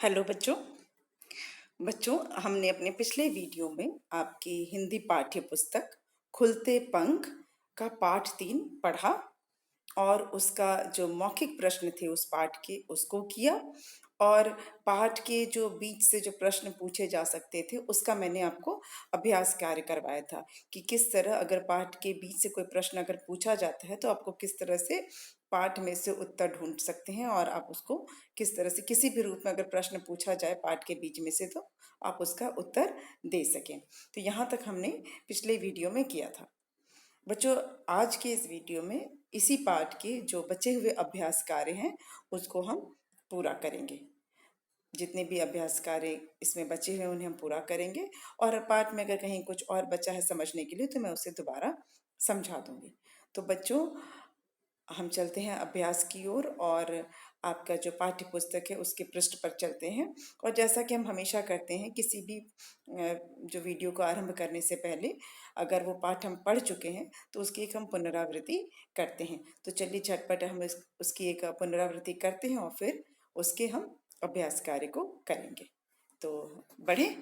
Hello बच्चों। बच्चों, हमने अपने पिछले वीडियो में आपकी हिंदी पाठ्य पुस्तक खुलते पंख का पाठ 3 पढ़ा और उसका जो मौखिक प्रश्न थे उस पाठ के उसको किया, और पाठ के जो बीच से जो प्रश्न पूछे जा सकते थे उसका मैंने आपको अभ्यास कार्य करवाया था कि किस तरह अगर पाठ के बीच से कोई प्रश्न अगर पूछा जाता है तो आपको किस तरह से पाठ में से उत्तर ढूंढ सकते हैं, और आप उसको किस तरह से किसी भी रूप में अगर प्रश्न पूछा जाए पाठ के बीच में से तो आप उसका उत्तर दे सकें। तो यहाँ तक हमने पिछले वीडियो में किया था। बच्चों, आज के इस वीडियो में इसी पाठ के जो बचे हुए अभ्यास कार्य हैं उसको हम पूरा करेंगे। जितने भी अभ्यास कार्य इसमें बचे हुए उन्हें हम पूरा करेंगे, और पाठ में अगर कहीं कुछ और बचा है समझने के लिए तो मैं उसे दोबारा समझा दूंगी। तो बच्चों, हम चलते हैं अभ्यास की ओर और आपका जो पाठ्य पुस्तक है उसके पृष्ठ पर चलते हैं। और जैसा कि हम हमेशा करते हैं, किसी भी जो वीडियो को आरंभ करने से पहले अगर वो पाठ हम पढ़ चुके हैं तो उसकी एक हम पुनरावृत्ति करते हैं। तो चलिए झटपट हम उसकी एक पुनरावृत्ति करते हैं और फिर उसके हम अभ्यास कार्य को करेंगे। तो बढ़े।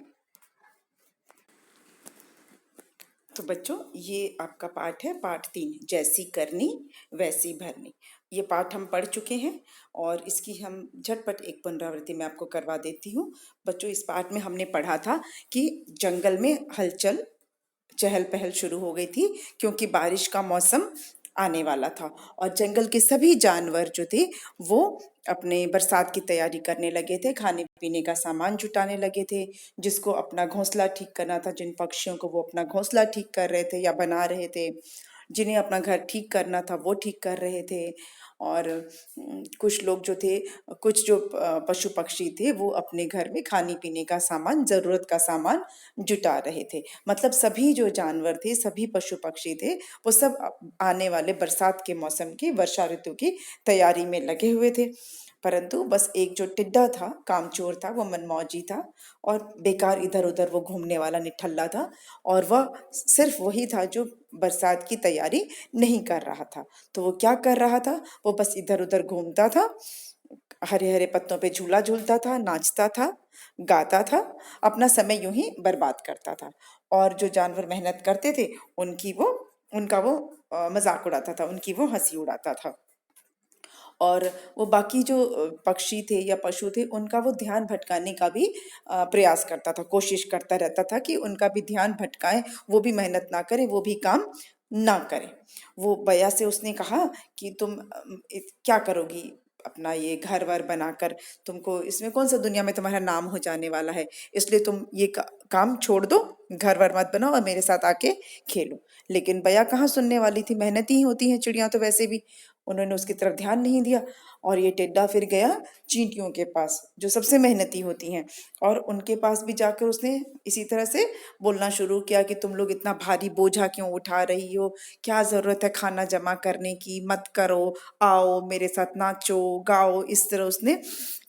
तो बच्चों, ये आपका पाठ है, पाठ 3, जैसी करनी वैसी भरनी। ये पाठ हम पढ़ चुके हैं और इसकी हम झटपट एक पुनरावृत्ति मैं आपको करवा देती हूँ। बच्चों, इस पाठ में हमने पढ़ा था कि जंगल में हलचल चहल पहल शुरू हो गई थी क्योंकि बारिश का मौसम आने वाला था और जंगल के सभी जानवर जो थे वो अपने बरसात की तैयारी करने लगे थे, खाने पीने का सामान जुटाने लगे थे। जिसको अपना घोंसला ठीक करना था, जिन पक्षियों को वो अपना घोंसला ठीक कर रहे थे या बना रहे थे, जिन्हें अपना घर ठीक करना था वो ठीक कर रहे थे। और कुछ लोग जो थे, कुछ जो पशु पक्षी थे वो अपने घर में खाने पीने का सामान, ज़रूरत का सामान जुटा रहे थे। मतलब सभी जो जानवर थे, सभी पशु पक्षी थे, वो सब आने वाले बरसात के मौसम की, वर्षा ऋतु की तैयारी में लगे हुए थे। परंतु बस एक जो टिड्डा था, कामचोर था, वो मनमौजी था और बेकार इधर उधर वो घूमने वाला निठल्ला था, और वह सिर्फ वही था जो बरसात की तैयारी नहीं कर रहा था। तो वो क्या कर रहा था, वो बस इधर उधर घूमता था, हरे हरे पत्तों पे झूला झूलता था, नाचता था, गाता था, अपना समय यूं ही बर्बाद करता था। और जो जानवर मेहनत करते थे उनका वो मजाक उड़ाता था, उनकी वो हंसी उड़ाता था। और वो बाकी जो पक्षी थे या पशु थे उनका वो ध्यान भटकाने का भी प्रयास करता था, कोशिश करता रहता था कि उनका भी ध्यान भटकाए, वो भी मेहनत ना करें, वो भी काम ना करें। वो बया से उसने कहा कि तुम क्या करोगी अपना ये घर वर बनाकर, तुमको इसमें कौन सा दुनिया में तुम्हारा नाम हो जाने वाला है, इसलिए तुम ये काम छोड़ दो, घर वर मत बनाओ और मेरे साथ आके खेलो। लेकिन बया कहाँ सुनने वाली थी, मेहनती ही होती हैं चिड़िया तो वैसे भी। उन्होंने उसकी तरफ ध्यान नहीं दिया और ये टेड्डा फिर गया चींटियों के पास जो सबसे मेहनती होती हैं, और उनके पास भी जाकर उसने इसी तरह से बोलना शुरू किया कि तुम लोग इतना भारी बोझा क्यों उठा रही हो, क्या ज़रूरत है खाना जमा करने की, मत करो, आओ मेरे साथ नाचो गाओ। इस तरह उसने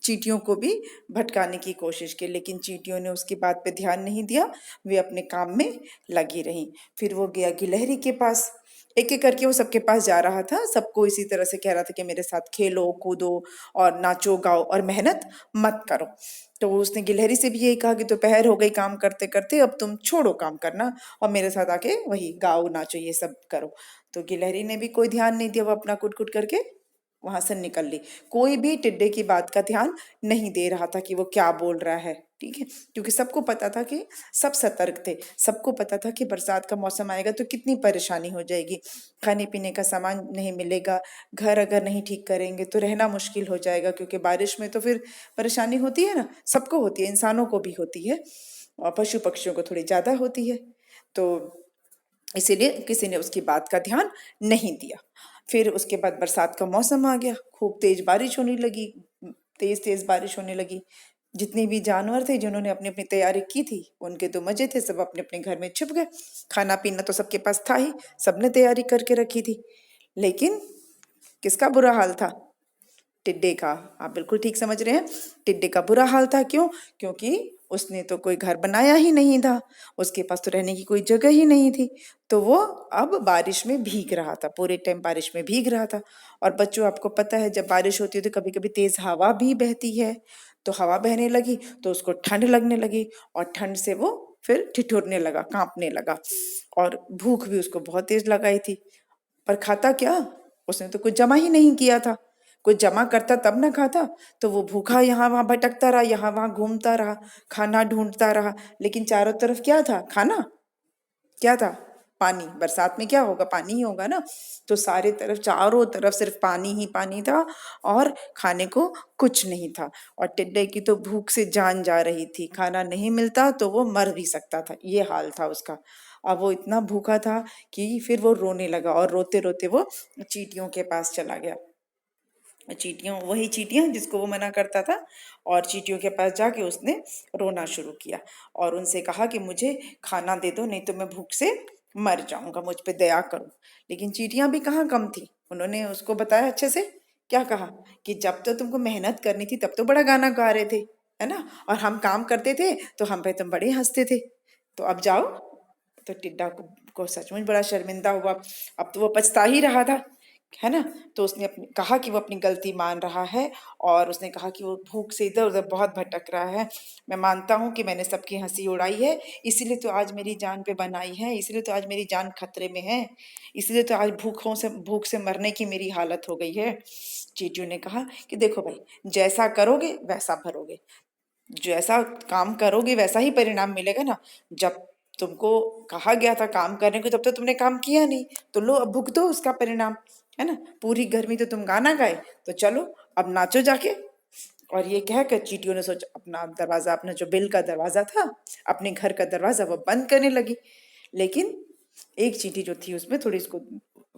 चींटियों को भी भटकाने की कोशिश की, लेकिन चींटियों ने उसकी बात पे ध्यान नहीं दिया, वे अपने काम में लगी रहीं। फिर वो गया गिलहरी के पास, एक एक करके वो सबके पास जा रहा था, सबको इसी तरह से कह रहा था कि मेरे साथ खेलो कूदो और नाचो गाओ और मेहनत मत करो। तो उसने गिलहरी से भी यही कहा कि दोपहर हो गई काम करते करते, अब तुम छोड़ो काम करना और मेरे साथ आके वही गाओ नाचो ये सब करो। तो गिलहरी ने भी कोई ध्यान नहीं दिया, वो अपना कुट कुट करके वहां से निकल ली। कोई भी टिड्डे की बात का ध्यान नहीं दे रहा था कि वो क्या बोल रहा है, ठीक है, क्योंकि सबको पता था कि सब सतर्क थे, सबको पता था कि बरसात का मौसम आएगा तो कितनी परेशानी हो जाएगी, खाने पीने का सामान नहीं मिलेगा, घर अगर नहीं ठीक करेंगे तो रहना मुश्किल हो जाएगा, क्योंकि बारिश में तो फिर परेशानी होती है ना, सबको होती है, इंसानों को भी होती है और पशु पक्षियों को थोड़ी ज्यादा होती है। तो इसीलिए किसी ने उसकी बात का ध्यान नहीं दिया। फिर उसके बाद बरसात का मौसम आ गया, खूब तेज बारिश होने लगी, तेज तेज बारिश होने लगी। जितने भी जानवर थे जिन्होंने अपनी अपनी तैयारी की थी उनके तो मजे थे, सब अपने अपने घर में छिप गए। खाना पीना तो सबके पास था ही, सबने तैयारी करके रखी थी। लेकिन किसका बुरा हाल था? टिड्डे का। आप बिल्कुल ठीक समझ रहे हैं, टिड्डे का बुरा हाल था। क्यों? क्योंकि उसने तो कोई घर बनाया ही नहीं था, उसके पास तो रहने की कोई जगह ही नहीं थी, तो वो अब बारिश में भीग रहा था, पूरे टाइम बारिश में भीग रहा था। और बच्चों, आपको पता है जब बारिश होती है तो कभी कभी तेज हवा भी बहती है, तो हवा बहने लगी तो उसको ठंड लगने लगी और ठंड से वो फिर ठिठुरने लगा, कांपने लगा और भूख भी उसको बहुत तेज लगाई थी। पर खाता क्या? उसने तो कुछ जमा ही नहीं किया था। कुछ जमा करता तब ना खाता। तो वो भूखा यहाँ वहां भटकता रहा, यहाँ वहां घूमता रहा, खाना ढूंढता रहा, लेकिन चारों तरफ क्या था? खाना। क्या था? पानी। बरसात में क्या होगा? पानी ही होगा ना। तो सारे तरफ, चारों तरफ सिर्फ पानी ही पानी था और खाने को कुछ नहीं था। और टिड्डे की तो भूख से जान जा रही थी, खाना नहीं मिलता तो वो मर भी सकता था, ये हाल था उसका। अब वो इतना भूखा था कि फिर वो रोने लगा और रोते रोते वो चींटियों के पास चला गया। चींटियों, वही चींटियां जिसको वो मना करता था, और चींटियों के पास जाके उसने रोना शुरू किया और उनसे कहा कि मुझे खाना दे दो, नहीं तो मैं भूख से मर जाऊंगा, मुझ पे दया करो। लेकिन चींटियां भी कहाँ कम थी, उन्होंने उसको बताया अच्छे से। क्या कहा कि जब तो तुमको मेहनत करनी थी तब तो बड़ा गाना गा रहे थे, है ना, और हम काम करते थे तो हम पे तुम बड़े हंसते थे, तो अब जाओ। तो टिड्डा को सचमुच बड़ा शर्मिंदा हुआ। अब तो वो पछता ही रहा था, है ना। तो उसने अपनी कहा कि वो अपनी गलती मान रहा है और उसने कहा कि वो भूख से इधर उधर बहुत भटक रहा है। मैं मानता हूँ कि मैंने सबकी हंसी उड़ाई है, इसीलिए तो आज मेरी जान पे बन आई है, इसलिए तो आज मेरी जान खतरे में है, इसलिए तो आज भूख से मरने की मेरी हालत हो गई है। चींटियों ने कहा कि देखो भाई, जैसा करोगे वैसा भरोगे, जैसा काम करोगे वैसा ही परिणाम मिलेगा ना। जब तुमको कहा गया था काम करने को तब तो तुमने काम किया नहीं, तो लो अब भुगतो उसका परिणाम, है ना। पूरी गर्मी तो तुम गाना गाए, तो चलो अब नाचो जाके। और ये कहकर चींटियों ने सोचा, अपना दरवाजा, अपना जो बिल का दरवाजा था, अपने घर का दरवाजा वो बंद करने लगी। लेकिन एक चींटी जो थी उसमें थोड़ी, इसको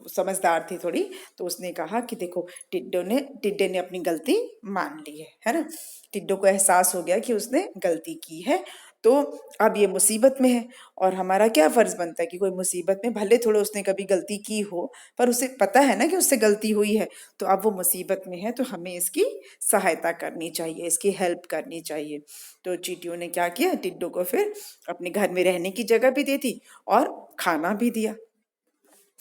समझदार थी थोड़ी, तो उसने कहा कि देखो, टिड्डे ने अपनी गलती मान ली है ना। टिड्डो को एहसास हो गया कि उसने गलती की है, तो अब ये मुसीबत में है और हमारा क्या फर्ज बनता है कि कोई मुसीबत में, भले थोड़े उसने कभी गलती की हो, पर उसे पता है ना कि उससे गलती हुई है, तो अब वो मुसीबत में है तो हमें इसकी सहायता करनी चाहिए, इसकी हेल्प करनी चाहिए। तो चींटियों ने क्या किया, टिड्डो को फिर अपने घर में रहने की जगह भी दे दी और खाना भी दिया।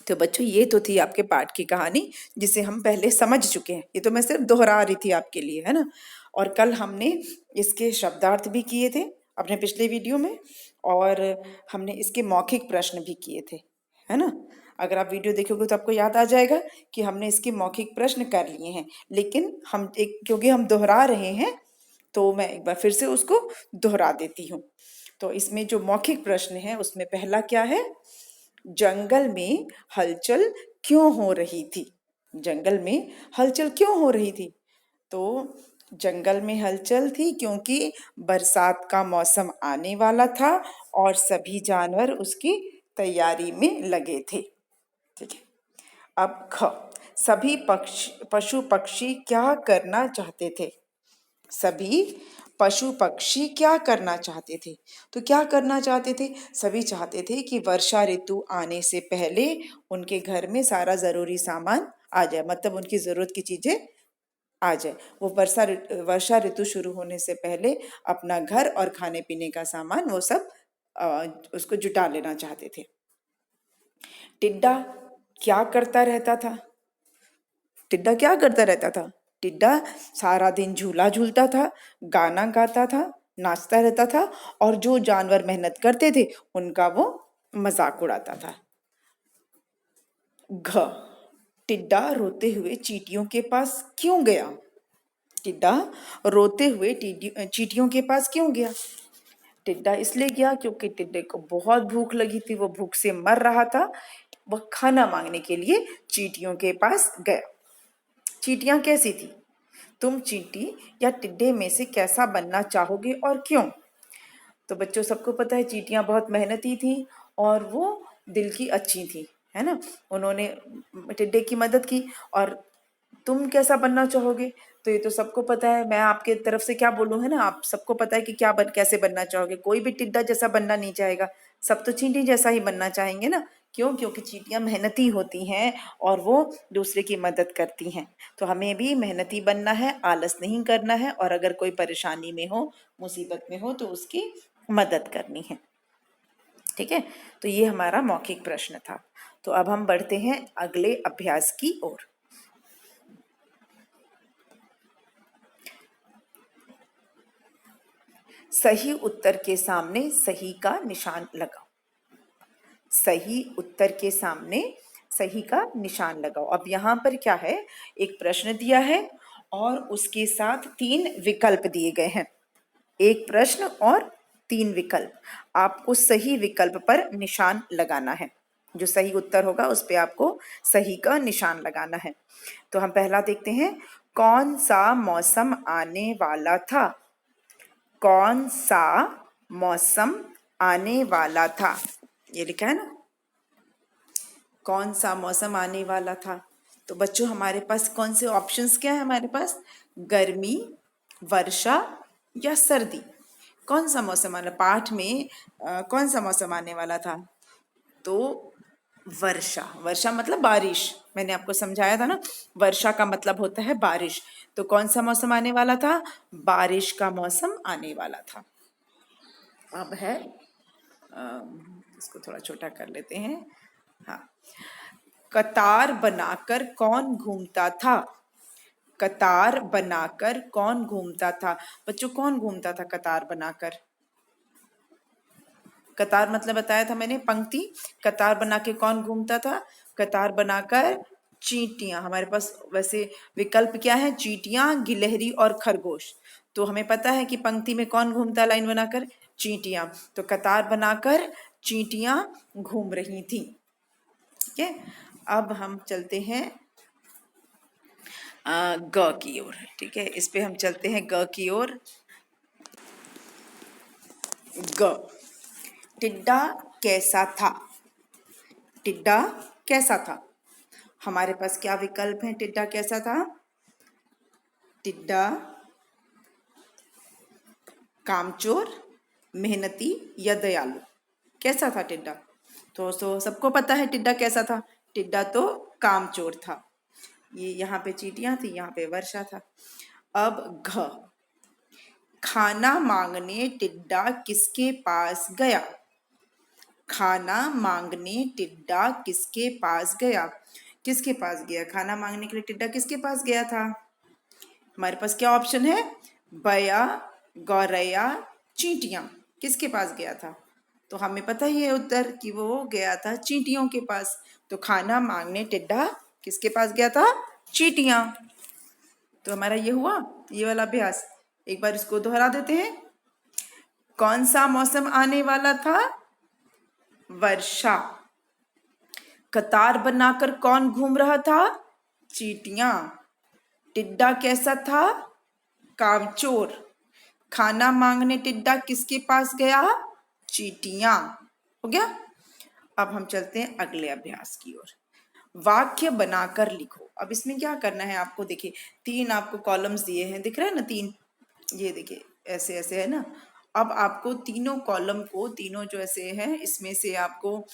तो बच्चों, ये तो थी आपके पाठ की कहानी, जिसे हम पहले समझ चुके हैं, ये तो मैं सिर्फ दोहरा रही थी आपके लिए, है ना। और कल हमने इसके शब्दार्थ भी किए थे अपने पिछले वीडियो में, और हमने इसके मौखिक प्रश्न भी किए थे, है ना। अगर आप वीडियो देखोगे तो आपको याद आ जाएगा कि हमने इसके मौखिक प्रश्न कर लिए हैं, लेकिन हम एक, क्योंकि हम दोहरा रहे हैं तो मैं एक बार फिर से उसको दोहरा देती हूँ। तो इसमें जो मौखिक प्रश्न है उसमें पहला क्या है, जंगल में हलचल क्यों हो रही थी? जंगल में हलचल क्यों हो रही थी? तो जंगल में हलचल थी क्योंकि बरसात का मौसम आने वाला था और सभी जानवर उसकी तैयारी में लगे थे। ठीक है। अब ख, सभी पशु पक्षी क्या करना चाहते थे? सभी पशु पक्षी क्या करना चाहते थे? तो क्या करना चाहते थे? सभी चाहते थे कि वर्षा ऋतु आने से पहले उनके घर में सारा जरूरी सामान आ जाए, मतलब उनकी जरूरत की चीजें आ जाए। वो वर्षा ऋतु शुरू होने से पहले अपना घर और खाने पीने का सामान वो सब उसको जुटा लेना चाहते थे। टिड्डा क्या करता रहता था? टिड्डा क्या करता रहता था? टिड्डा सारा दिन झूला झूलता था, गाना गाता था, नाचता रहता था, और जो जानवर मेहनत करते थे उनका वो मजाक उड़ाता था। घ, टिड्डा रोते हुए चींटियों के पास क्यों गया? टिड्डा रोते हुए चींटियों के पास क्यों गया? टिड्डा इसलिए गया क्योंकि टिड्डे को बहुत भूख लगी थी, वो भूख से मर रहा था। वह खाना मांगने के लिए चींटियों के पास गया। चींटियां कैसी थी? तुम चींटी या टिड्डे में से कैसा बनना चाहोगे और क्यों? तो बच्चों, सबको पता है चींटियां बहुत मेहनती थी और वो दिल की अच्छी थी, है ना। उन्होंने टिड्डे की मदद की। और तुम कैसा बनना चाहोगे? तो ये तो सबको पता है, मैं आपके तरफ से क्या बोलूं, है ना, आप सबको पता है कि कैसे बनना चाहोगे। कोई भी टिड्डा जैसा बनना नहीं चाहेगा, सब तो चींटी जैसा ही बनना चाहेंगे ना। क्यों? क्योंकि चींटियां मेहनती होती हैं और वो दूसरे की मदद करती हैं। तो हमें भी मेहनती बनना है, आलस नहीं करना है, और अगर कोई परेशानी में हो, मुसीबत में हो, तो उसकी मदद करनी है। ठीक है। तो ये हमारा मौखिक प्रश्न था। तो अब हम बढ़ते हैं अगले अभ्यास की ओर। सही उत्तर के सामने सही का निशान लगाओ। सही उत्तर के सामने सही का निशान लगाओ। अब यहाँ पर क्या है, एक प्रश्न दिया है और उसके साथ 3 विकल्प दिए गए हैं। एक प्रश्न और 3 विकल्प। आपको सही विकल्प पर निशान लगाना है। जो सही उत्तर होगा उस पे आपको सही का निशान लगाना है। तो हम पहला देखते हैं, कौन सा मौसम आने वाला था? कौन सा मौसम आने वाला था? ये लिखा है ना, कौन सा मौसम आने वाला था। तो बच्चों हमारे पास कौन से ऑप्शंस क्या है हमारे पास? गर्मी, वर्षा या सर्दी। कौन सा मौसम आने, पाठ में कौन सा मौसम आने वाला था? तो वर्षा। वर्षा मतलब बारिश। मैंने आपको समझाया था ना, वर्षा का मतलब होता है बारिश। तो कौन सा मौसम आने वाला था? बारिश का मौसम आने वाला था। अब है, इसको थोड़ा छोटा कर लेते हैं। हाँ, कतार बनाकर कौन घूमता था? कतार बनाकर कौन घूमता था? बच्चों कौन घूमता था कतार बनाकर? कतार मतलब बताया था मैंने, पंक्ति। कतार बना के कौन घूमता था? कतार बनाकर चींटियां। हमारे पास वैसे विकल्प क्या है? चींटियां, गिलहरी और खरगोश। तो हमें पता है कि पंक्ति में कौन घूमता लाइन बनाकर? चींटियां। तो कतार बनाकर चींटियां घूम रही थी। ठीक है, अब हम चलते हैं ग की ओर। ठीक है, इस पे हम चलते हैं ग की ओर। ग, टिड्डा कैसा था? टिड्डा कैसा था? हमारे पास क्या विकल्प हैं? टिड्डा कैसा था? टिड्डा कामचोर, मेहनती या दयालु। कैसा था टिड्डा? तो सबको पता है टिड्डा कैसा था। टिड्डा तो कामचोर था। ये यहाँ पे चींटियां थी, यहाँ पे वर्षा था। अब घ, खाना मांगने टिड्डा किसके पास गया? खाना मांगने टिड्डा किसके पास गया? किसके पास गया? खाना मांगने के लिए टिड्डा किसके पास गया था? हमारे पास क्या ऑप्शन है? बया, गौरैया, चींटियां। किसके पास गया था? तो हमें पता ही है उत्तर कि वो गया था चींटियों के पास। तो खाना मांगने टिड्डा किसके पास गया था? चींटियां। तो हमारा ये हुआ, ये वाला अभ्यास। एक बार इसको दोहरा देते हैं। कौन सा मौसम आने वाला था? वर्षा। कतार बनाकर कौन घूम रहा था? चींटियां। टिड्डा कैसा था? कामचोर। खाना मांगने टिड्डा किसके पास गया? चींटियां। हो गया। अब हम चलते हैं अगले अभ्यास की ओर। वाक्य बनाकर लिखो। अब इसमें क्या करना है आपको? देखिए 3 आपको कॉलम्स दिए हैं, दिख रहा है ना 3? ये देखिए ऐसे ऐसे है ना। अब आपको तीनों कॉलम को, तीनों जो ऐसे हैं, इसमें से आपको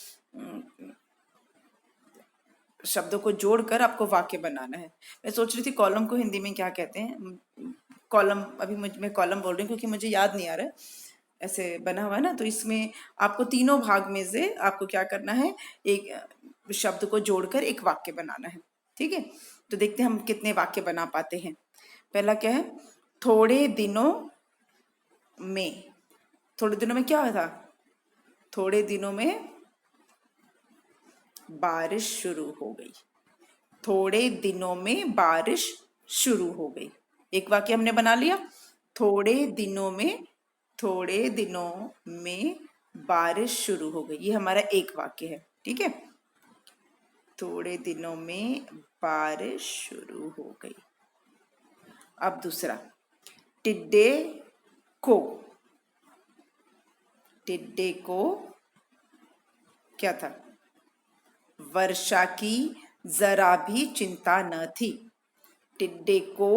शब्दों को जोड़कर आपको वाक्य बनाना है। मैं सोच रही थी कॉलम को हिंदी में क्या कहते हैं। कॉलम, अभी मैं कॉलम बोल रही हूँ क्योंकि मुझे याद नहीं आ रहा है। ऐसे बना हुआ है ना, तो इसमें आपको तीनों भाग में से आपको क्या करना है? एक शब्द को जोड़कर एक वाक्य बनाना है। ठीक है, तो देखते हैं हम कितने वाक्य बना पाते हैं। पहला क्या है? थोड़े दिनों में। थोड़े दिनों में क्या हुआ था? थोड़े दिनों में बारिश शुरू हो गई। थोड़े दिनों में बारिश शुरू हो गई। एक वाक्य हमने बना लिया। थोड़े दिनों में, थोड़े दिनों में बारिश शुरू हो गई। ये हमारा एक वाक्य है। ठीक है, थोड़े दिनों में बारिश शुरू हो गई। अब दूसरा, टिड्डे को। टिड्डे को क्या था? वर्षा की जरा भी चिंता न थी। टिड्डे को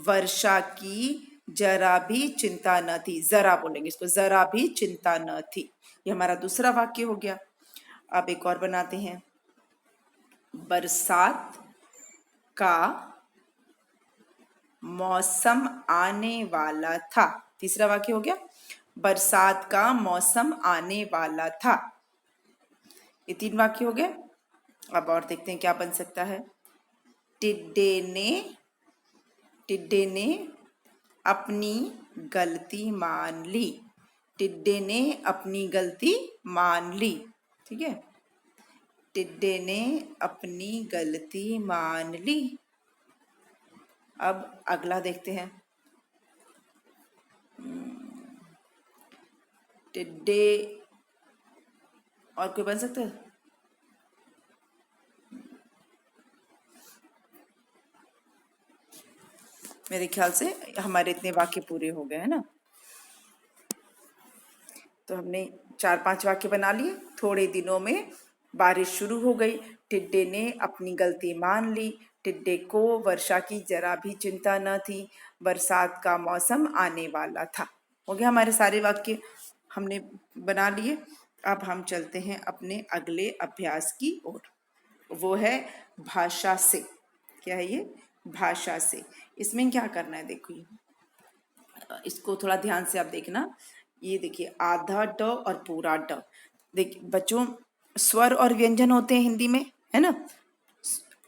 वर्षा की जरा भी चिंता न थी। जरा बोलेंगे इसको, जरा भी चिंता न थी। ये हमारा दूसरा वाक्य हो गया। अब एक और बनाते हैं। बरसात का मौसम आने वाला था। तीसरा वाक्य हो गया, बरसात का मौसम आने वाला था। ये 3 वाक्य हो गए। अब और देखते हैं क्या बन सकता है। टिड्डे ने अपनी गलती मान ली। टिड्डे ने अपनी गलती मान ली। ठीक है, टिड्डे ने अपनी गलती मान ली। अब अगला देखते हैं। टिड्डे और कोई बन सकता है? मेरे ख्याल से हमारे इतने वाक्य पूरे हो गए हैं ना। तो हमने 4-5 वाक्य बना लिए। थोड़े दिनों में बारिश शुरू हो गई। टिड्डे ने अपनी गलती मान ली। टिड्डे को वर्षा की जरा भी चिंता न थी। बरसात का मौसम आने वाला था। हो गया, हमारे सारे वाक्य हमने बना लिए। अब हम चलते हैं अपने अगले अभ्यास की ओर। वो है भाषा से। क्या है ये? भाषा से। इसमें क्या करना है, देखो इसको थोड़ा ध्यान से आप देखना। ये देखिए, आधा ड और पूरा ड। देखिए बच्चों, स्वर और व्यंजन होते हैं हिंदी में, है ना।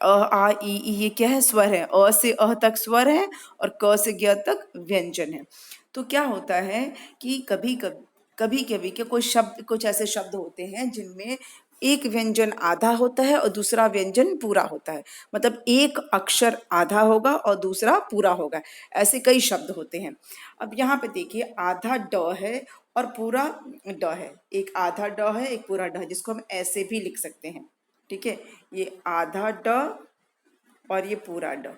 अ आ ई ई ये क्या है? स्वर है। अ से अह तक स्वर है और क से ग तक व्यंजन है। तो क्या होता है कि कभी कभी के कुछ ऐसे शब्द होते हैं जिनमें एक व्यंजन आधा होता है और दूसरा व्यंजन पूरा होता है। मतलब एक अक्षर आधा होगा और दूसरा पूरा होगा। ऐसे कई शब्द होते हैं। अब यहाँ पे देखिए, आधा ड है और पूरा ड है। एक आधा ड है, एक पूरा ड है, जिसको हम ऐसे भी लिख सकते हैं। ठीक है, ये आधा ड और ये पूरा ड।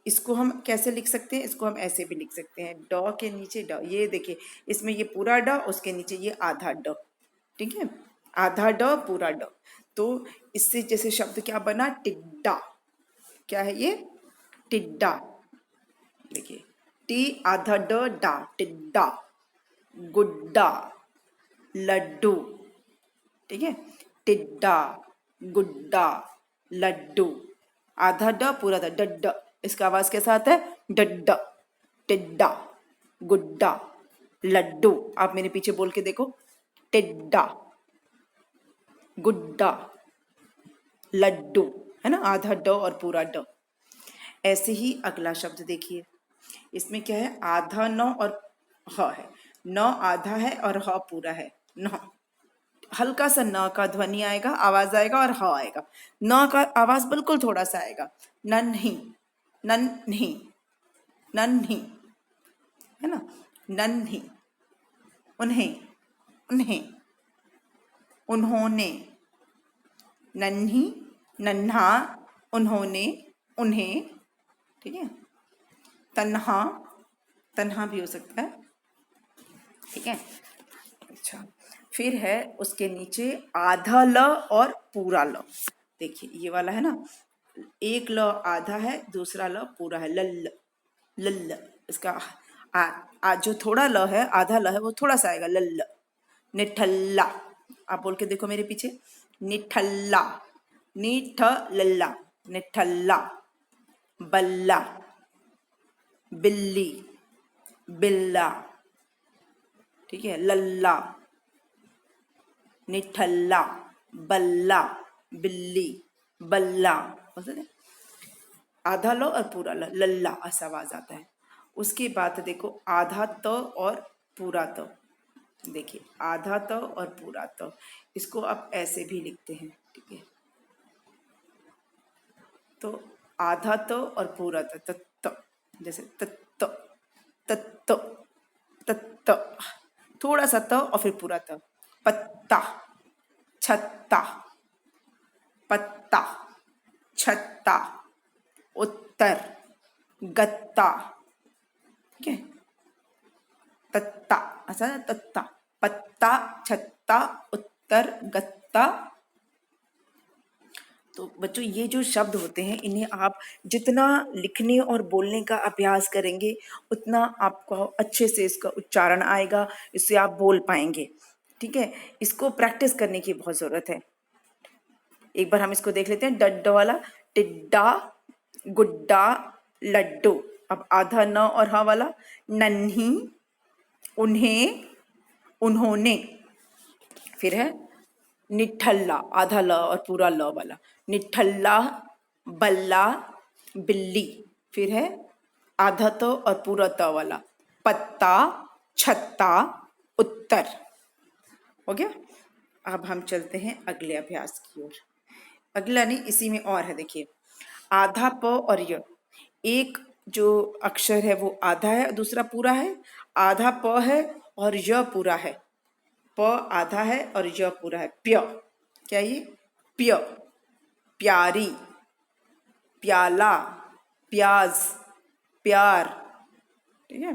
इसको हम कैसे लिख सकते हैं? इसको हम ऐसे भी लिख सकते हैं, ड के नीचे ड। ये देखिए, इसमें ये पूरा ड, उसके नीचे ये आधा ड। ठीक है, आधा ड पूरा ड। तो इससे जैसे शब्द क्या बना? टिड्डा। क्या है ये? टिड्डा। देखिए, टी आधा ड डा, टिड्डा। गुड्डा, लड्डू। ठीक है, टिड्डा, गुड्डा, लड्डू। आधा ड पूरा द, डड्ड। इसका आवाज कैसा आता है? डड्ड। टिड्डा, गुड्डा, लड्डू। आप मेरे पीछे बोल के देखो, टिड्डा, गुड्डा, लड्डू। है ना, आधा ड और पूरा ड। ऐसे ही अगला शब्द देखिए। इसमें क्या है? आधा न और ह है। न आधा है और ह पूरा है। न, हल्का सा न का ध्वनि आएगा, आवाज आएगा, और ह आएगा। न का आवाज बिल्कुल थोड़ा सा आएगा। नन्ही, नन्ही, नन्ही। है ना, नन्ही। उन्हें, उन्हें, उन्होंने। नन्ही, नन्हा, उन्होंने, उन्हें। ठीक है, तन्हा, तन्हा भी हो सकता है। ठीक है, अच्छा। फिर है उसके नीचे आधा ल और पूरा ल। देखिए ये वाला है ना, एक ल आधा है, दूसरा ल पूरा है। लल्ल, लल्ल। इसका जो थोड़ा ल है, आधा ल है, वो थोड़ा सा आएगा। लल्ल। निठल्ला। आप बोल के देखो मेरे पीछे, निठल्ला, नीठ लल्ला, निठल्ला। बल्ला, बिल्ली, बिल्ला। ठीक है, लल्ला, निठल्ला, बल्ला, बिल्ली, बल्ला। आधा लो और पूरा लो, लल्ला ऐसा आवाज आता है। उसके बाद देखो, आधा त और पूरा त। देखिए, आधा त और पूरा त, इसको आप ऐसे भी लिखते हैं। ठीक है, तो आधा त और पूरा त, तत्त। जैसे तत्त, तत्त, तत्त। थोड़ा सा त और फिर पूरा त। पत्ता, छत्ता, पत्ता, छत्ता, उत्तर, गत्ता। ठीक है, तत्ता, ऐसा ना, तत्ता, पत्ता, छत्ता, उत्तर, गत्ता। तो बच्चों, ये जो शब्द होते हैं, इन्हें आप जितना लिखने और बोलने का अभ्यास करेंगे, उतना आपको अच्छे से इसका उच्चारण आएगा, इससे आप बोल पाएंगे। ठीक है, इसको प्रैक्टिस करने की बहुत ज़रूरत है। एक बार हम इसको देख लेते हैं। डड्ड वाला, टिड्डा, गुड्डा, लड्डू। अब आधा न और हा वाला, नन्ही, उन्हें, उन्होंने। फिर है निठल्ला, आधा ल और पूरा ल वाला, निठल्ला, बल्ला, बिल्ली। फिर है आधा त और पूरा त वाला, पत्ता, छत्ता, उत्तर। हो गया। अब हम चलते हैं अगले अभ्यास की ओर। अगला नहीं, इसी में और है, देखिए। आधा प और य, एक जो अक्षर है वो आधा है, दूसरा पूरा है। आधा प है और य पूरा है। प आधा है और य पूरा है। प्य, क्या ये? प्य। प्यारी, प्याला, प्याज, प्यार, ठीक है।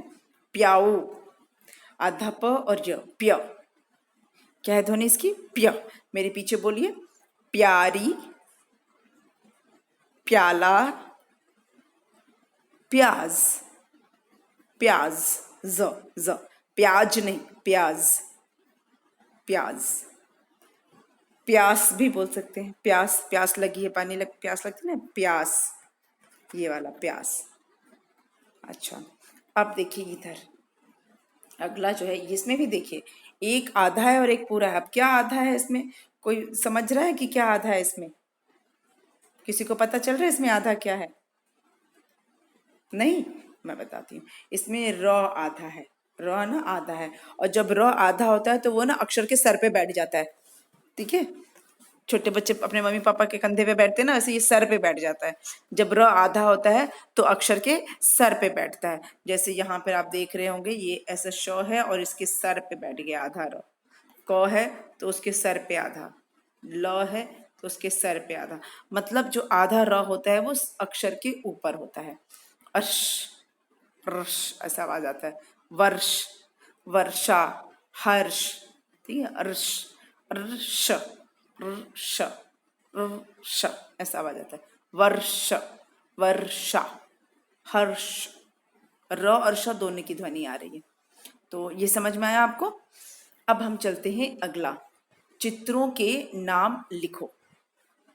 प्याऊ, आधा प और य, प्य। क्या है ध्वनि इसकी? प्य। मेरे पीछे बोलिए। प्यारी, प्याला, प्याज, प्याज, ज, प्याज नहीं, प्याज, प्याज। प्यास भी बोल सकते हैं। प्यास, प्यास लगी है, पानी लग, प्यास लगती है ना, प्यास, ये वाला प्यास। अच्छा, अब देखिए इधर अगला जो है, इसमें भी देखिए एक आधा है और एक पूरा है। अब क्या आधा है इसमें? कोई समझ रहा है कि क्या आधा है इसमें? किसी को पता चल रहा है इसमें आधा क्या है? नहीं, मैं बताती हूँ। इसमें र आधा है। र ना आधा है, और जब र आधा होता है तो वो ना अक्षर के सर पे बैठ जाता है। ठीक है, छोटे बच्चे अपने मम्मी पापा के कंधे पे बैठते हैं ना, वैसे ये सर पे बैठ जाता है। जब र आधा होता है तो अक्षर के सर पे बैठता है। जैसे यहाँ पर आप देख रहे होंगे, ये ऐसा श है और इसके सर पे बैठ गया आधा र। क है तो उसके सर पे आधा, ल है तो उसके सर पे आधा। मतलब जो आधा र होता है वो अक्षर के ऊपर होता है। अर्श, रश ऐसा आवाज आता है। वर्ष, वर्षा, हर्ष, ठीक है। अर्श, अर्श, अर्श, अर्श ऐसा आवाज आता है। वर्ष, वर्षा, हर्ष, र और श दोनों की ध्वनि आ रही है। तो ये समझ में आया आपको? अब हम चलते हैं अगला, चित्रों के नाम लिखो।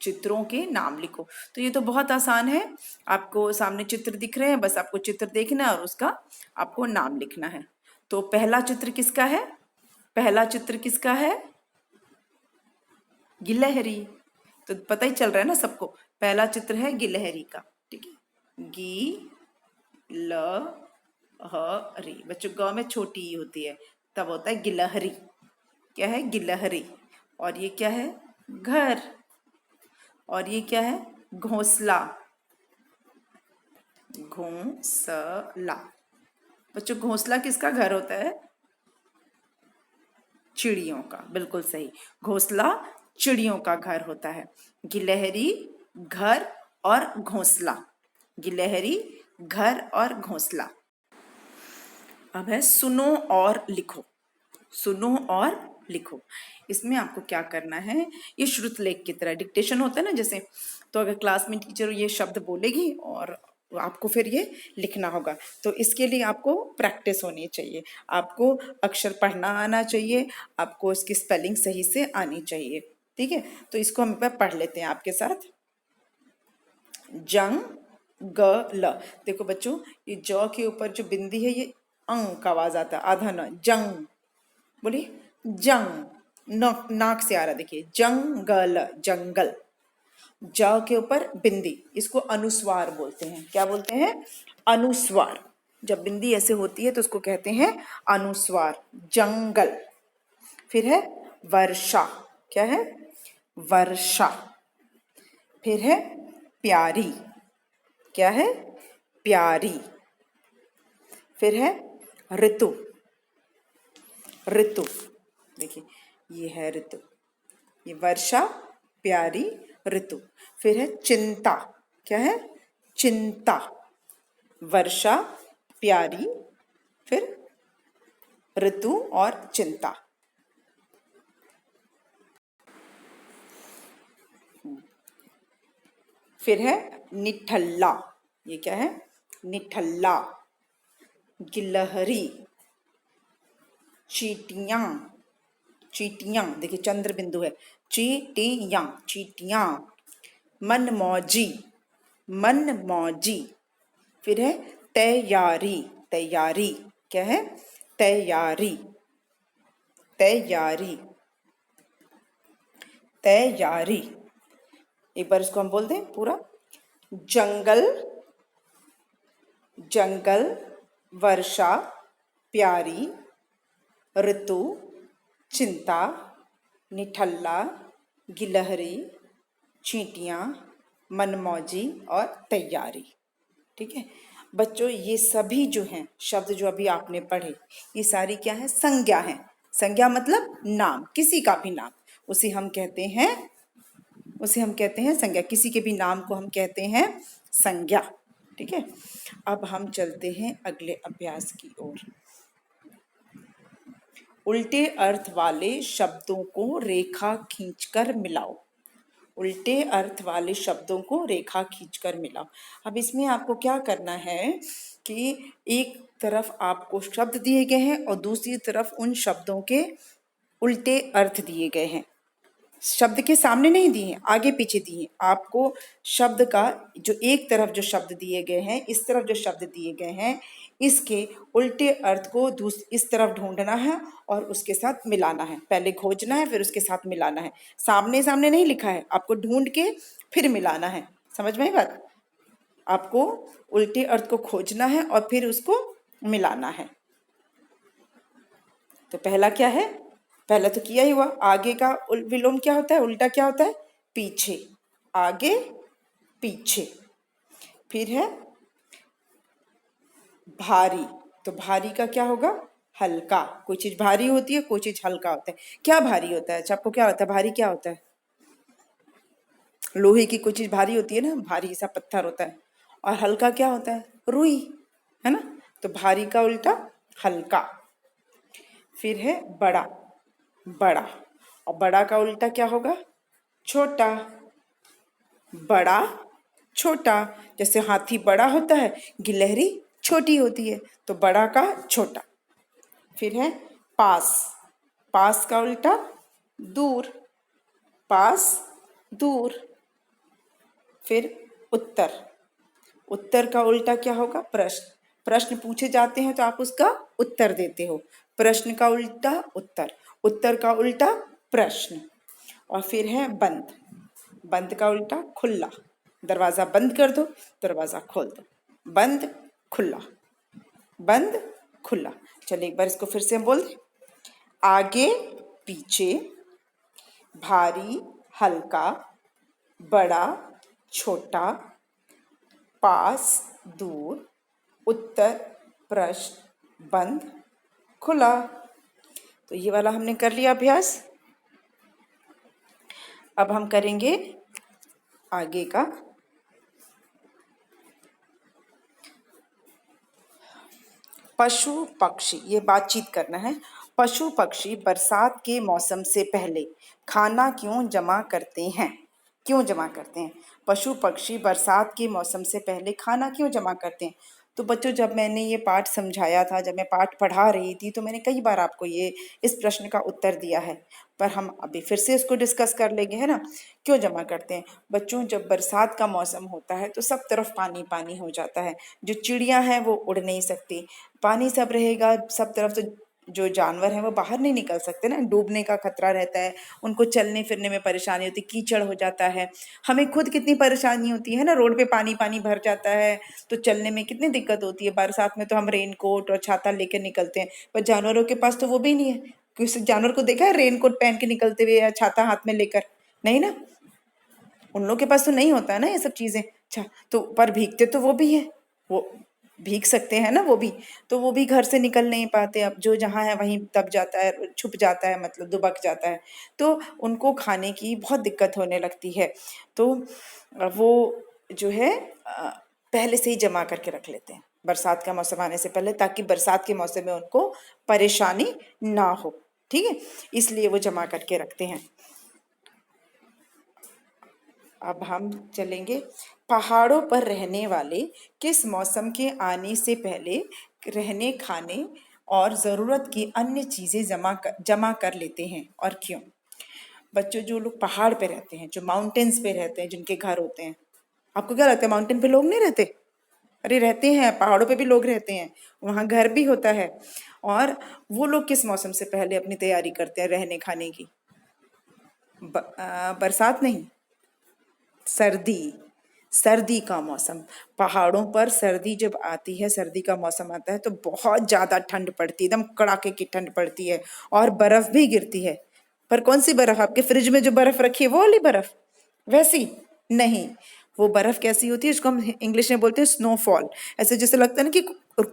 चित्रों के नाम लिखो। तो ये तो बहुत आसान है। आपको सामने चित्र दिख रहे हैं, बस आपको चित्र देखना है और उसका आपको नाम लिखना है। तो पहला चित्र किसका है? पहला चित्र किसका है? गिलहरी। तो पता ही चल रहा है ना सबको, पहला चित्र है गिलहरी का। ठीक है, गी ल ह री। बच्चों ग में छोटी ई होती है, तब होता है गिलहरी। क्या है? गिलहरी। और ये क्या है? घर। और ये क्या है? घोंसला, घोंसला। बच्चों घोंसला किसका घर होता है? चिड़ियों का, बिल्कुल सही। घोंसला चिड़ियों का घर होता है। गिलहरी, घर और घोंसला। गिलहरी, घर और घोंसला। अब है सुनो और लिखो। सुनो और लिखो। इसमें आपको क्या करना है, ये श्रुतलेख की तरह डिक्टेशन होता है ना जैसे, तो अगर क्लास में टीचर ये शब्द बोलेगी और आपको फिर ये लिखना होगा। तो इसके लिए आपको प्रैक्टिस होनी चाहिए, आपको अक्षर पढ़ना आना चाहिए, आपको इसकी स्पेलिंग सही से आनी चाहिए। ठीक है, तो इसको हम एक बार पढ़ लेते हैं आपके साथ। जंग ग ल। देखो बच्चों, ये ज के ऊपर जो बिंदी है ये अंग का आवाज आता है, आधा न। जंग, बोलिए जंग। नाक से आ रहा, देखिए जंगल, जंगल। ज के ऊपर बिंदी, इसको अनुस्वार बोलते हैं। क्या बोलते हैं? अनुस्वार। जब बिंदी ऐसे होती है तो उसको कहते हैं अनुस्वार। जंगल। फिर है वर्षा। क्या है? वर्षा। फिर है प्यारी। क्या है? प्यारी। फिर है ऋतु। ऋतु, देखिए ये है ऋतु। ये वर्षा, प्यारी, ऋतु। फिर है चिंता। क्या है? चिंता। वर्षा, प्यारी, फिर ऋतु और चिंता। फिर है निठल्ला। ये क्या है? निठल्ला। गिलहरी, चींटियां। चींटियां, देखिए चंद्र बिंदु है। चींटियां, चींटियां। मनमौजी, मनमौजी। फिर है तैयारी। तैयारी। क्या है? तैयारी। तैयारी। तैयारी। एक बार इसको हम बोल दें पूरा। जंगल, जंगल, वर्षा, प्यारी, ऋतु, चिंता, निठल्ला, गिलहरी, चींटियाँ, मनमौजी और तैयारी। ठीक है बच्चों, ये सभी जो हैं शब्द जो अभी आपने पढ़े, ये सारी क्या है? संज्ञा है। संज्ञा मतलब नाम, किसी का भी नाम, उसे हम कहते हैं संज्ञा। किसी के भी नाम को हम कहते हैं संज्ञा। ठीक है, अब हम चलते हैं अगले अभ्यास की ओर। उल्टे अर्थ वाले शब्दों को रेखा खींचकर मिलाओ। उल्टे अर्थ वाले शब्दों को रेखा खींचकर मिलाओ। अब इसमें आपको क्या करना है कि एक तरफ आपको शब्द दिए गए हैं और दूसरी तरफ उन शब्दों के उल्टे अर्थ दिए गए हैं। शब्द के सामने नहीं दिए हैं, आगे पीछे दिए हैं। आपको शब्द का जो एक तरफ जो शब्द दिए गए हैं, इस तरफ जो शब्द दिए गए हैं, इसके उल्टे अर्थ को इस तरफ ढूंढना है और उसके साथ मिलाना है। पहले खोजना है, फिर उसके साथ मिलाना है। सामने सामने नहीं लिखा है, आपको ढूंढ के फिर मिलाना है। समझ में आई बात? आपको उल्टे अर्थ को खोजना है और फिर उसको मिलाना है। तो पहला क्या है? पहला तो किया ही हुआ। आगे का विलोम क्या होता है? उल्टा क्या होता है? पीछे, आगे पीछे। फिर है भारी, तो भारी का क्या होगा? हल्का। कोई चीज भारी होती है, कोई चीज हल्का होता है। क्या भारी होता है? अच्छा, आपको क्या होता है भारी? क्या होता है? लोहे की कोई चीज भारी होती है ना, भारी सा पत्थर होता है। और हल्का क्या होता है? रुई, है ना। तो भारी का उल्टा हल्का। फिर है बड़ा, बड़ा, और बड़ा का उल्टा क्या होगा? छोटा। बड़ा छोटा, जैसे हाथी बड़ा होता है, गिलहरी छोटी होती है, तो बड़ा का छोटा। फिर है पास, पास का उल्टा दूर, पास दूर। फिर उत्तर, उत्तर का उल्टा क्या होगा? प्रश्न। प्रश्न पूछे जाते हैं तो आप उसका उत्तर देते हो। प्रश्न का उल्टा उत्तर, उत्तर का उल्टा प्रश्न। और फिर है बंद, बंद का उल्टा खुला। दरवाजा बंद कर दो, दरवाजा खोल दो। बंद खुला, बंद खुला। चलिए एक बार इसको फिर से हम बोल दें। आगे पीछे, भारी हल्का, बड़ा छोटा, पास दूर, उत्तर प्रश्न, बंद खुला। तो ये वाला हमने कर लिया अभ्यास। अब हम करेंगे आगे का। पशु पक्षी, ये बातचीत करना है। पशु पक्षी बरसात के मौसम से पहले खाना क्यों जमा करते हैं? क्यों जमा करते हैं? पशु पक्षी बरसात के मौसम से पहले खाना क्यों जमा करते हैं? तो बच्चों, जब मैंने ये पाठ समझाया था, जब मैं पाठ पढ़ा रही थी, तो मैंने कई बार आपको ये इस प्रश्न का उत्तर दिया है, पर हम अभी फिर से इसको डिस्कस कर लेंगे, है ना। क्यों जमा करते हैं? बच्चों, जब बरसात का मौसम होता है तो सब तरफ पानी पानी हो जाता है। जो चिड़ियाँ हैं वो उड़ नहीं सकती, पानी सब रहेगा सब तरफ, तो जो जानवर हैं वो बाहर नहीं निकल सकते ना, डूबने का खतरा रहता है। उनको चलने फिरने में परेशानी होती, कीचड़ हो जाता है। हमें खुद कितनी परेशानी होती है ना, रोड पे पानी पानी भर जाता है तो चलने में कितनी दिक्कत होती है। बरसात में तो हम रेनकोट और छाता लेकर निकलते हैं, पर जानवरों के पास तो वो भी नहीं है। किसी जानवर को देखा है रेनकोट पहन के निकलते हुए या छाता हाथ में लेकर? नहीं ना, उन लोगों के पास तो नहीं होता है ना ये सब चीजें। अच्छा, तो पर भीगते तो वो भी है, वो भीग सकते हैं ना वो भी, तो वो भी घर से निकल नहीं पाते। अब जो जहाँ है वहीं दब जाता है, छुप जाता है, मतलब दुबक जाता है, तो उनको खाने की बहुत दिक्कत होने लगती है। तो वो जो है पहले से ही जमा करके रख लेते हैं बरसात का मौसम आने से पहले, ताकि बरसात के मौसम में उनको परेशानी ना हो। ठीक है, इसलिए वो जमा करके रखते हैं। अब हम चलेंगे, पहाड़ों पर रहने वाले किस मौसम के आने से पहले रहने खाने और ज़रूरत की अन्य चीज़ें जमा कर लेते हैं और क्यों? बच्चों, जो लोग पहाड़ पे रहते हैं, जो माउंटेन्स पे रहते हैं, जिनके घर होते हैं, आपको क्या लगता है माउंटेन पे लोग नहीं रहते? अरे रहते हैं, पहाड़ों पे भी लोग रहते हैं, वहाँ घर भी होता है। और वो लोग किस मौसम से पहले अपनी तैयारी करते हैं रहने खाने की? बरसात नहीं, सर्दी। सर्दी का मौसम, पहाड़ों पर सर्दी जब आती है, सर्दी का मौसम आता है तो बहुत ज्यादा ठंड पड़ती है, एकदम कड़ाके की ठंड पड़ती है और बर्फ भी गिरती है। पर कौन सी बर्फ? आपके फ्रिज में जो बर्फ रखी है वो वाली बर्फ? वैसी नहीं। वो बर्फ कैसी होती है, उसको हम इंग्लिश में बोलते हैं स्नोफॉल। ऐसे जैसे लगता है ना कि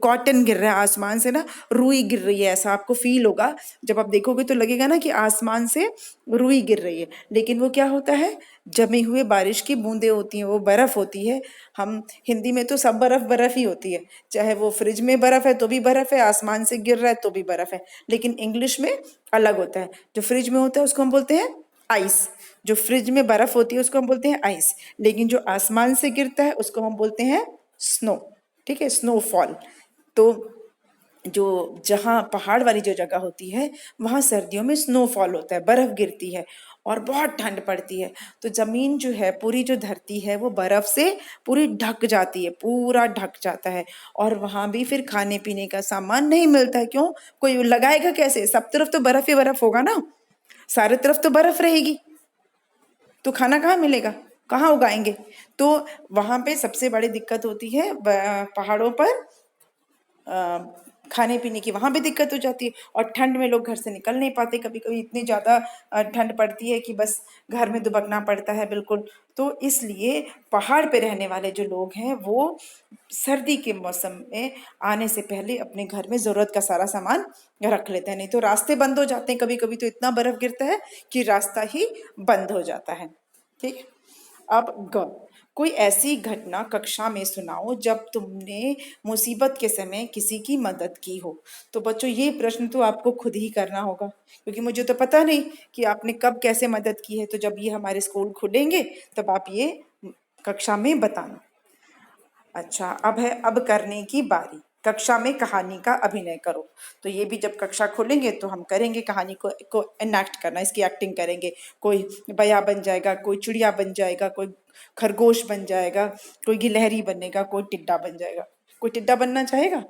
कॉटन गिर रहा है आसमान से, ना रुई गिर रही है, ऐसा आपको फील होगा। जब आप देखोगे तो लगेगा ना कि आसमान से रुई गिर रही है, लेकिन वो क्या होता है, जमी हुए बारिश की बूंदें होती हैं, वो बर्फ होती है। हम हिंदी में तो सब बर्फ बर्फ ही होती है, चाहे वो फ्रिज में बर्फ है तो भी बर्फ है, आसमान से गिर रहा है तो भी बर्फ है। लेकिन इंग्लिश में अलग होता है। जो फ्रिज में होता है उसको हम बोलते हैं आइस, जो फ्रिज में बर्फ होती है उसको हम बोलते हैं आइस, लेकिन जो आसमान से गिरता है उसको हम बोलते हैं स्नो। ठीक है, स्नोफॉल। तो जो जहाँ पहाड़ वाली जो जगह होती है वहाँ सर्दियों में स्नोफॉल होता है, बर्फ गिरती है और बहुत ठंड पड़ती है। तो जमीन जो है, पूरी जो धरती है वो बर्फ से पूरी ढक जाती है, पूरा ढक जाता है। और वहां भी फिर खाने पीने का सामान नहीं मिलता है। क्यों? कोई लगाएगा कैसे? सब तरफ तो बर्फ ही बर्फ होगा ना, सारे तरफ तो बर्फ रहेगी, तो खाना कहाँ मिलेगा, कहाँ उगाएंगे? तो वहां पे सबसे बड़ी दिक्कत होती है पहाड़ों पर खाने पीने की, वहां भी दिक्कत हो जाती है। और ठंड में लोग घर से निकल नहीं पाते, कभी कभी इतनी ज्यादा ठंड पड़ती है कि बस घर में दुबकना पड़ता है बिल्कुल। तो इसलिए पहाड़ पे रहने वाले जो लोग हैं वो सर्दी के मौसम में आने से पहले अपने घर में जरूरत का सारा सामान रख लेते हैं, नहीं तो रास्ते बंद हो जाते हैं। कभी कभी तो इतना बर्फ गिरता है कि रास्ता ही बंद हो जाता है। ठीक है। अब कोई ऐसी घटना कक्षा में सुनाओ जब तुमने मुसीबत के समय किसी की मदद की हो। तो बच्चों ये प्रश्न तो आपको खुद ही करना होगा, क्योंकि मुझे तो पता नहीं कि आपने कब कैसे मदद की है। तो जब ये हमारे स्कूल खुलेंगे तब आप ये कक्षा में बताना। अच्छा, अब है अब करने की बारी। कक्षा में कहानी का अभिनय करो। तो ये भी जब कक्षा खोलेंगे तो हम करेंगे, कहानी को एनैक्ट करना, इसकी एक्टिंग करेंगे। कोई बया बन जाएगा, कोई चिड़िया बन जाएगा, कोई खरगोश बन जाएगा, कोई गिलहरी बनेगा, कोई टिड्डा बन जाएगा। कोई टिड्डा बनना चाहेगा?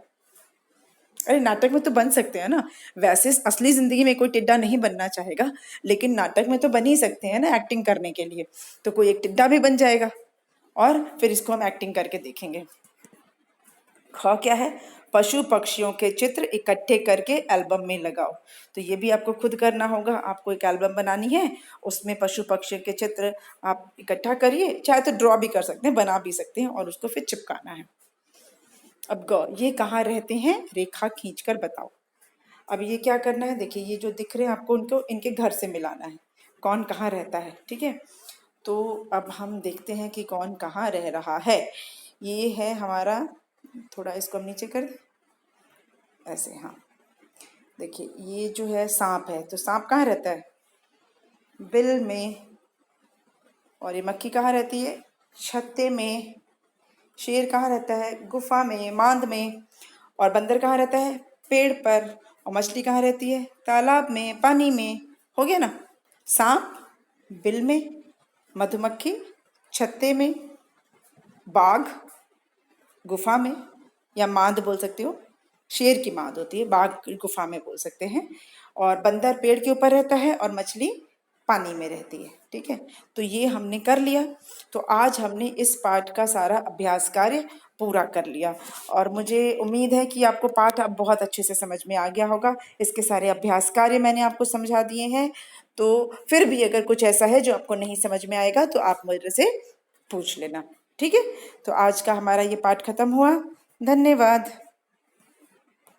अरे नाटक में तो बन सकते हैं ना। वैसे असली जिंदगी में कोई टिड्डा नहीं बनना चाहेगा, लेकिन नाटक में तो बन ही सकते हैं ना एक्टिंग करने के लिए। तो कोई एक टिड्डा भी बन जाएगा और फिर इसको हम एक्टिंग करके देखेंगे। ख क्या है? पशु पक्षियों के चित्र इकट्ठे करके एल्बम में लगाओ। तो ये भी आपको खुद करना होगा। आपको एक एल्बम बनानी है, उसमें पशु पक्षियों के चित्र आप इकट्ठा करिए, चाहे तो ड्रॉ भी कर सकते हैं, बना भी सकते हैं, और उसको फिर चिपकाना है। अब ये कहाँ रहते हैं, रेखा खींचकर बताओ। अब ये क्या करना है, देखिए ये जो दिख रहे हैं आपको, उनको इनके घर से मिलाना है, कौन कहाँ रहता है। ठीक है, तो अब हम देखते हैं कि कौन कहाँ रह रहा है। ये है हमारा, थोड़ा इसको हम नीचे कर दें ऐसे, हाँ। देखिए ये जो है सांप है, तो सांप कहाँ रहता है? बिल में। और ये मक्खी कहाँ रहती है? छत्ते में। शेर कहाँ रहता है? गुफा में, मांद में। और बंदर कहाँ रहता है? पेड़ पर। और मछली कहाँ रहती है? तालाब में, पानी में। हो गया ना? सांप बिल में, मधुमक्खी छत्ते में, बाघ गुफा में, या मांद बोल सकते हो, शेर की मांद होती है, बाघ गुफा में बोल सकते हैं। और बंदर पेड़ के ऊपर रहता है और मछली पानी में रहती है। ठीक है, तो ये हमने कर लिया। तो आज हमने इस पाठ का सारा अभ्यास कार्य पूरा कर लिया, और मुझे उम्मीद है कि आपको पाठ अब बहुत अच्छे से समझ में आ गया होगा। इसके सारे अभ्यास कार्य मैंने आपको समझा दिए हैं। तो फिर भी अगर कुछ ऐसा है जो आपको नहीं समझ में आएगा तो आप मेरे से पूछ लेना। ठीक है, तो आज का हमारा ये पाठ खत्म हुआ। धन्यवाद।